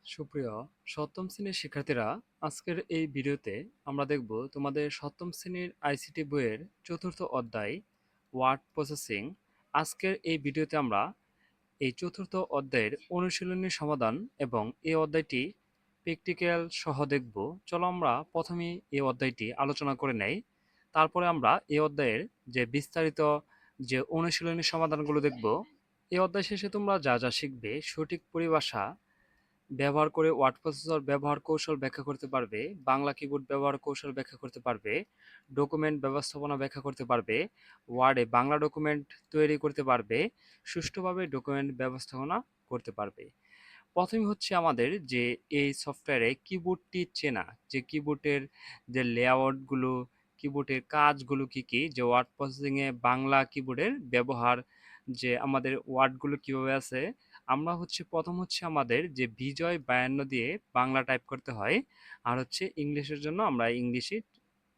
সুপ্রিয় সপ্তম শ্রেণীর শিক্ষার্থীরা, আজকের এই ভিডিওতে আমরা দেখব তোমাদের সপ্তম শ্রেণীর আইসিটি বইয়ের চতুর্থ অধ্যায় ওয়ার্ড প্রসেসিং। আজকের এই ভিডিওতে আমরা এই চতুর্থ অধ্যায়ের অনুশীলনী সমাধান এবং এই অধ্যায়টি প্র্যাকটিক্যাল সহ দেখব। চলো আমরা প্রথমে এই অধ্যায়টি আলোচনা করে নেই, তারপরে আমরা এই অধ্যায়ের যে বিস্তারিত যে অনুশীলনী সমাধানগুলো দেখব। এই অধ্যায় শেষে তোমরা যা যা শিখবে: সঠিক পরিভাষা ব্যবহার করে ওয়ার্ড প্রসেসর ব্যবহার কৌশল ব্যাখ্যা করতে পারবে, বাংলা কিবোর্ড ব্যবহার কৌশল ব্যাখ্যা করতে পারবে, ডকুমেন্ট ব্যবস্থাপনা ব্যাখ্যা করতে পারবে, ওয়ার্ডে বাংলা ডকুমেন্ট তৈরি করতে পারবে, সুষ্ঠুভাবে ডকুমেন্ট ব্যবস্থাপনা করতে পারবে। প্রথমে হচ্ছে আমাদের যে এই সফটওয়্যারে কিবোর্ডটি চেনা, যে কিবোর্ডের যে লেআউটগুলো, কিবোর্ডের কাজগুলো কি কি, যে ওয়ার্ড প্রসেসিংয়ে বাংলা কিবোর্ডের ব্যবহার, যে আমাদের ওয়ার্ডগুলো কিভাবে আছে। আমরা হচ্ছে প্রথম হচ্ছে আমাদের যে বিজয় 52 দিয়ে বাংলা টাইপ করতে হয়, আর হচ্ছে ইংলিশের জন্য আমরা ইংলিশে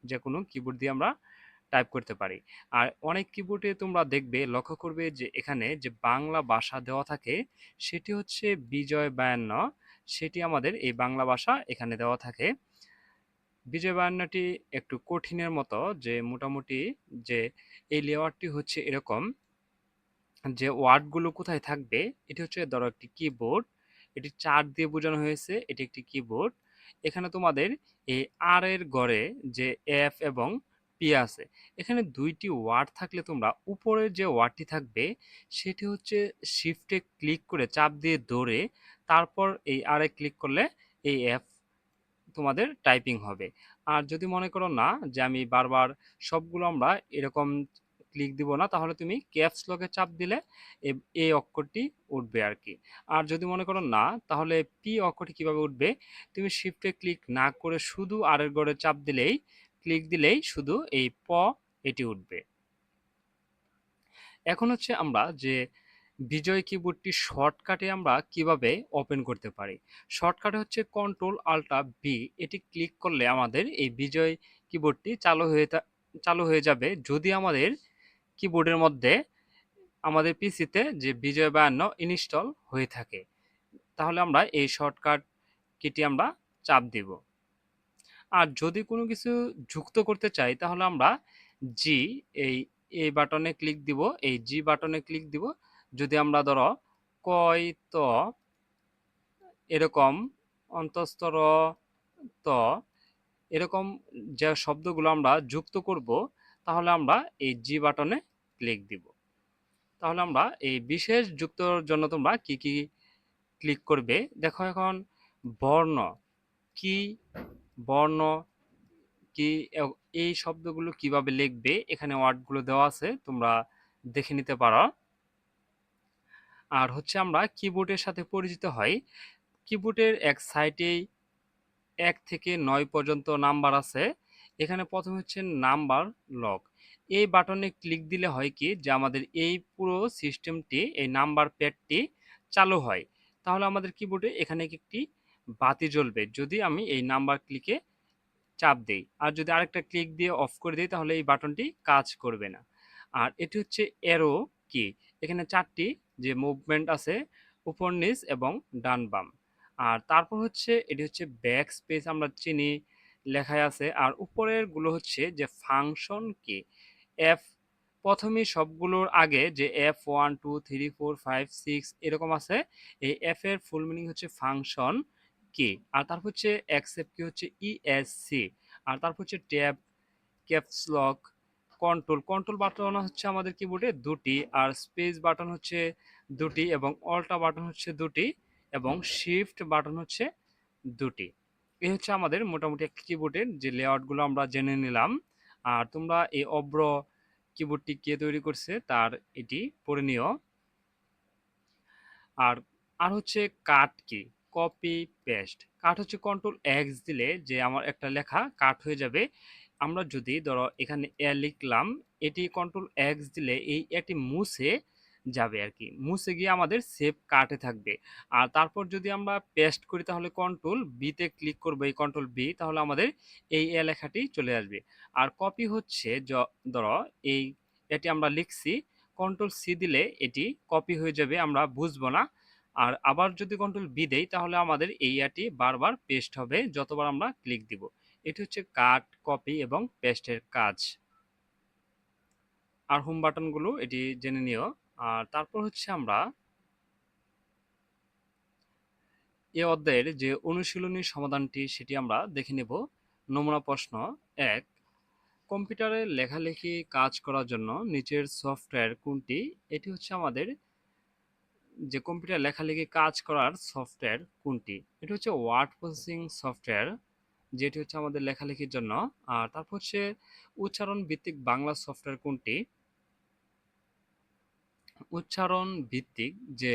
যে কোনো কিবোর্ড দিয়ে আমরা টাইপ করতে পারি। আর অনেক কিবোর্ডে তোমরা দেখবে, লক্ষ্য করবে যে এখানে যে বাংলা ভাষা দেওয়া থাকে সেটি হচ্ছে বিজয় 52, সেটি আমাদের এই বাংলা ভাষা এখানে দেওয়া থাকে। বিজয় 52টি একটু কঠিনের মতো, যে মোটামুটি যে এই লেআউটটি হচ্ছে এরকম, যে ওয়ার্ডগুলো কোথায় থাকবে। এটি হচ্ছে ধরো একটি কিবোর্ড, এটি চার দিয়ে বোঝানো হয়েছে, এটি একটি কিবোর্ড। এখানে তোমাদের এই আর এর ঘরে যে এফ এবং পি আছে, এখানে দুইটি ওয়ার্ড থাকলে তোমরা উপরের যে ওয়ার্ডটি থাকবে সেটি হচ্ছে শিফটে ক্লিক করে চাপ দিয়ে ধরে তারপর এই আর এ ক্লিক করলে এই এফ তোমাদের টাইপিং হবে। আর যদি মনে করো না যে আমি বারবার সবগুলো আমরা এরকম ক্লিক দিব না, তাহলে তুমি ক্যাপস লকে চাপ দিলে এই অক্ষরটি উঠবে আর কি। আর যদি মনে করো না, তাহলে পি অক্ষরটি কিভাবে উঠবে, তুমি শিফটে ক্লিক না করে শুধু আর এর ঘরে চাপ দিলেই, ক্লিক দিলেই শুধু এই প এটি উঠবে। এখন হচ্ছে আমরা যে বিজয় কিবোর্ডটি শর্টকাটে আমরা কিভাবে ওপেন করতে পারি। শর্টকাটে হচ্ছে কন্ট্রোল আল্টা বি, এটি ক্লিক করলে আমাদের এই বিজয় কিবোর্ডটি চালু হয়ে যাবে, যদি আমাদের কিবোর্ডের মধ্যে আমাদের পিসিতে যে বিজয় 52 ইনস্টল হয়ে থাকে, তাহলে আমরা এই শর্টকাট কিটি আমরা চাপ দিব। আর যদি কোনো কিছু যুক্ত করতে চাই, তাহলে আমরা জি এই এই বাটনে ক্লিক দিব, এই জি বাটনে ক্লিক দিব। যদি আমরা ধরো কয় ত এরকম, অন্তস্তর ত এরকম যে শব্দগুলো আমরা যুক্ত করব, তাহলে আমরা এই জি বাটনে ক্লিক দিব। তাহলে আমরা এই বিশেষ যুক্তর জন্য তোমরা কি কি ক্লিক করবে দেখো। এখন বর্ণ কি, বর্ণ কি, এই শব্দগুলো কিভাবে লিখবে এখানে ওয়ার্ডগুলো দেওয়া আছে, তোমরা দেখে নিতে পারো। আর হচ্ছে আমরা কিবোর্ডের সাথে পরিচিত হই। কিবোর্ডের এক সাইডেই 1 থেকে 9 পর্যন্ত নাম্বার আছে। এখানে প্রথমে হচ্ছে নাম্বার লক, এই বাটনে ক্লিক দিলে হয় কি, যে আমাদের এই পুরো সিস্টেমটি, এই নাম্বার প্যাডটি চালু হয়। তাহলে আমাদের কিবোর্ডে এখানে একটি বাতি জ্বলবে যদি আমি এই নাম্বার ক্লিকে চাপ দেই। আর যদি আরেকটা ক্লিক দিয়ে অফ করে দিই, তাহলে এই বাটনটি কাজ করবে না। আর এটি হচ্ছে অ্যারো কি, এখানে 4টি যে মুভমেন্ট আছে, উপর নিচ এবং ডান বাম। আর তারপর হচ্ছে এটি হচ্ছে ব্যাক স্পেস, আমরা চিনি লেখায় আছে। আর উপরের গুলো হচ্ছে যে ফাংশন কি, এফ প্রথমে সবগুলোর আগে যে F1 2 3 4 5 6 এরকম আছে, এই এফ এর ফুল মিনিং হচ্ছে ফাংশন কি। আর তারপর হচ্ছে অ্যাকসেপ্ট কি হচ্ছে ইএসসি। আর তারপর হচ্ছে tab, caps lock, control, control button হচ্ছে আমাদের কিবোর্ডে দুটি, আর স্পেস বাটন হচ্ছে দুটি, এবং অল্টা বাটন হচ্ছে দুটি, এবং শিফট বাটন হচ্ছে দুটি। এই হচ্ছে আমাদের মোটামুটি একটা কিবোর্ডের যে লেআউটগুলো আমরা জেনে নিলাম। আর তোমরা এই অব্র কিবোর্ডটি কে তৈরি করছে তার এটি পড়ে নিও। আর আর হচ্ছে কাট কি, কপি পেস্ট। কাট হচ্ছে কন্ট্রোল এক্স দিলে যে আমার একটা লেখা কাট হয়ে যাবে। আমরা যদি ধরো এখানে এ লিখলাম, এটি কন্ট্রোল এক্স দিলে এই এটি মুছে যাবে আর কি, মুছে গিয়ে আমাদের সেভ কাটে থাকবে। আর তারপর যদি আমরা পেস্ট করি, তাহলে কন্ট্রোল বিতে ক্লিক করবো, এই কন্ট্রোল বি, তাহলে আমাদের এই এ লেখাটি চলে আসবে। আর কপি হচ্ছে ধরো এই এটি আমরা লিখছি, কন্ট্রোল সি দিলে এটি কপি হয়ে যাবে, আমরা বুঝবো না। আর আবার যদি কন্ট্রোল বি দেই তাহলে আমাদের এই ইয়াটি বারবার পেস্ট হবে যতবার আমরা ক্লিক দিব। এটি হচ্ছে কাট, কপি এবং পেস্টের কাজ। আর হোম বাটনগুলো এটি জেনে নিও। আর তারপর হচ্ছে আমরা এই অধ্যায়ের যে অনুশীলনী সমাধানটি সেটি আমরা দেখে নেব। নমুনা প্রশ্ন ১, কম্পিউটারে লেখালেখি কাজ করার জন্য নিচের সফটওয়্যার কোনটি? এটি হচ্ছে আমাদের যে কম্পিউটার লেখালেখি কাজ করার সফটওয়্যার কোনটি? এটি হচ্ছে ওয়ার্ড প্রসেসিং সফটওয়্যার, যেটি হচ্ছে আমাদের লেখালেখির জন্য। আর তারপর হচ্ছে উচ্চারণ ভিত্তিক বাংলা সফটওয়্যার কোনটি? উচ্চারণ ভিত্তিক যে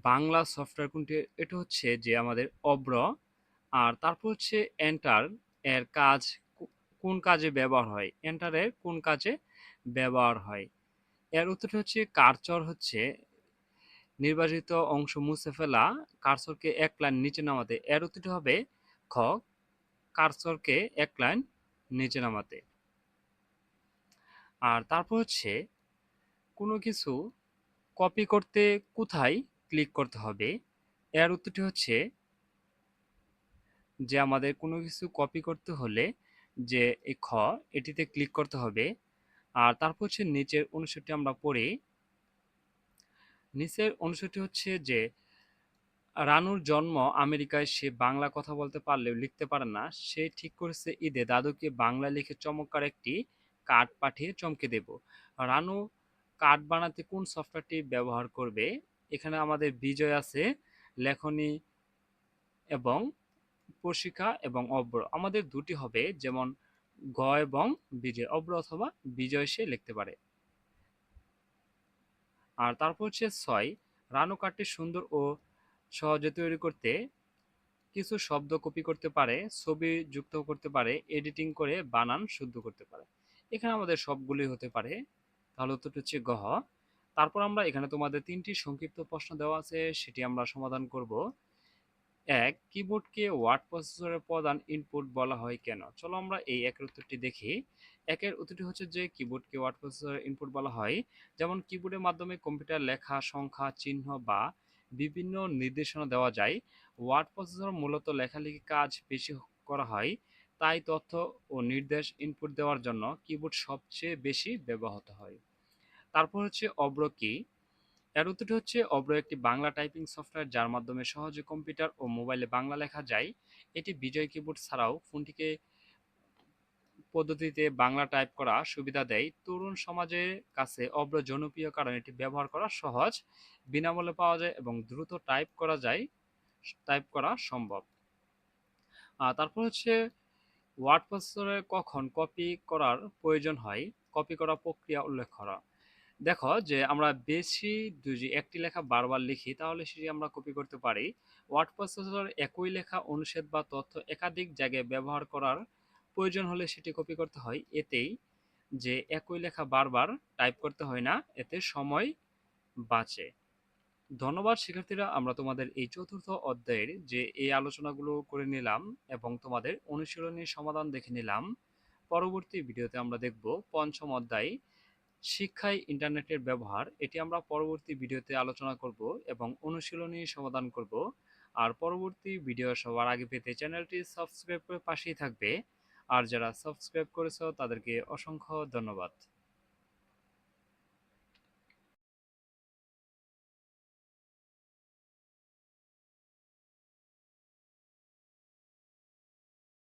বাংলা সফটওয়্যার কোনটি? এটা হচ্ছে যে আমাদের অব্র। আর তারপর হচ্ছে এন্টার এর কাজ কোন কাজে ব্যবহার হয়? এন্টারের কোন কাজে ব্যবহার হয়? এর উত্তরটি হচ্ছে কার্সর হচ্ছে নির্বাচিত অংশ মুছে ফেলা, কার্সরকে এক লাইন নিচে নামাতে। এর উত্তরটি হবে খ, কার্সরকে এক লাইন নিচে নামাতে। আর তারপর হচ্ছে কোনো কিছু কপি করতে কোথায় ক্লিক করতে হবে? এর উত্তরটি হচ্ছে যে আমাদের কোনো কিছু কপি করতে হলে যে এই খ, এটিতে ক্লিক করতে হবে। আর তারপর হচ্ছে নিচের অনুচ্ছেদটি আমরা পড়ি। নিচের অনুচ্ছেদটি হচ্ছে যে রানুর জন্ম আমেরিকায়, সে বাংলা কথা বলতে পারলেও লিখতে পারে না। সে ঠিক করেছে ঈদে দাদুকে বাংলা লিখে চমৎকার একটি কার্ড পাঠিয়ে চমকে দেব। রানু কার্ড বানাতে কোন সফটওয়্যারটি ব্যবহার করবে? এখানে আমাদের বিজয় আছে, লেখনী এবং প্রশিকা এবং অব্র। আমাদের দুটি হবে, যেমন গ এবং বিজয়, অব্র অথবা বিজয় সে লিখতে পারে। আর তারপর হচ্ছে ৬, রানু কার্ডটি সুন্দর ও সহজে তৈরি করতে কিছু শব্দ কপি করতে পারে, ছবি যুক্ত করতে পারে, এডিটিং করে বানান শুদ্ধ করতে পারে। এখানে আমাদের সবগুলোই হতে পারে, তাহলে উত্তরটি হচ্ছে গহ। তারপর আমরা এখানে তোমাদের ৩টি সংক্ষিপ্ত প্রশ্ন দেওয়া আছে, সেটি আমরা সমাধান করব। ১, কিবোর্ডকে ওয়ার্ড প্রসেসরের প্রধান ইনপুট বলা হয় কেন? চলো আমরা এই একের উত্তরটি দেখি। একের উত্তরটি হচ্ছে যে কিবোর্ডকে ওয়ার্ড প্রসেসরের ইনপুট বলা হয়, যেমন কিবোর্ডের মাধ্যমে কম্পিউটার লেখা, সংখ্যা, চিহ্ন বা বিভিন্ন নির্দেশনা দেওয়া যায়। ওয়ার্ড প্রসেসর মূলত লেখালেখি কাজ বেশি করা হয়, তাই তথ্য ও নির্দেশ ইনপুট দেওয়ার জন্য কিবোর্ড সবচেয়ে বেশি ব্যবহৃত হয়। তারপর হচ্ছে অব্র কি? এর উত্তরটি হচ্ছে অব্র একটি বাংলা টাইপিং সফটওয়্যার যার মাধ্যমে সহজে কম্পিউটার ও মোবাইলে বাংলা লেখা যায়। এটি বিজয় কিবোর্ড ছাড়াও ফোনটিকে পদ্ধতিতে বাংলা টাইপ করা সুবিধা দেয়। তরুণ সমাজের কাছে অব্র জনপ্রিয় কারণ এটি ব্যবহার করা সহজ, বিনামূল্যে পাওয়া যায় এবং দ্রুত টাইপ করা সম্ভব। তারপর হচ্ছে ওয়ার্ড প্রসেসরে কখন কপি করার প্রয়োজন হয়? কপি করা প্রক্রিয়া উল্লেখ করা। দেখো যে আমরা বেশি যদি একটি লেখা বারবার লিখি তাহলে সেটি আমরা কপি করতে পারি। ওয়ার্ড প্রসেসর একই লেখা অনুচ্ছেদ বা তথ্য একাধিক জায়গায় ব্যবহার করার প্রয়োজন হলে সেটি কপি করতে হয়। এতেই যে একই লেখা বারবার টাইপ করতে হয় না, এতে সময় বাঁচে। ধন্যবাদ শিক্ষার্থীরা, আমরা তোমাদের এই চতুর্থ অধ্যায়ের যে এই আলোচনাগুলো করে নিলাম এবং তোমাদের অনুশীলনী সমাধান দেখে নিলাম। পরবর্তী ভিডিওতে আমরা দেখব পঞ্চম অধ্যায়, শিক্ষায় ইন্টারনেটের ব্যবহার। এটি আমরা পরবর্তী ভিডিওতে আলোচনা করব এবং অনুশীলনী সমাধান করব। আর পরবর্তী ভিডিও সবার আগে পেতে চ্যানেলটি সাবস্ক্রাইব করে পাশেই থাকবে। আর যারা সাবস্ক্রাইব করেছো তাদেরকে অসংখ্য ধন্যবাদ।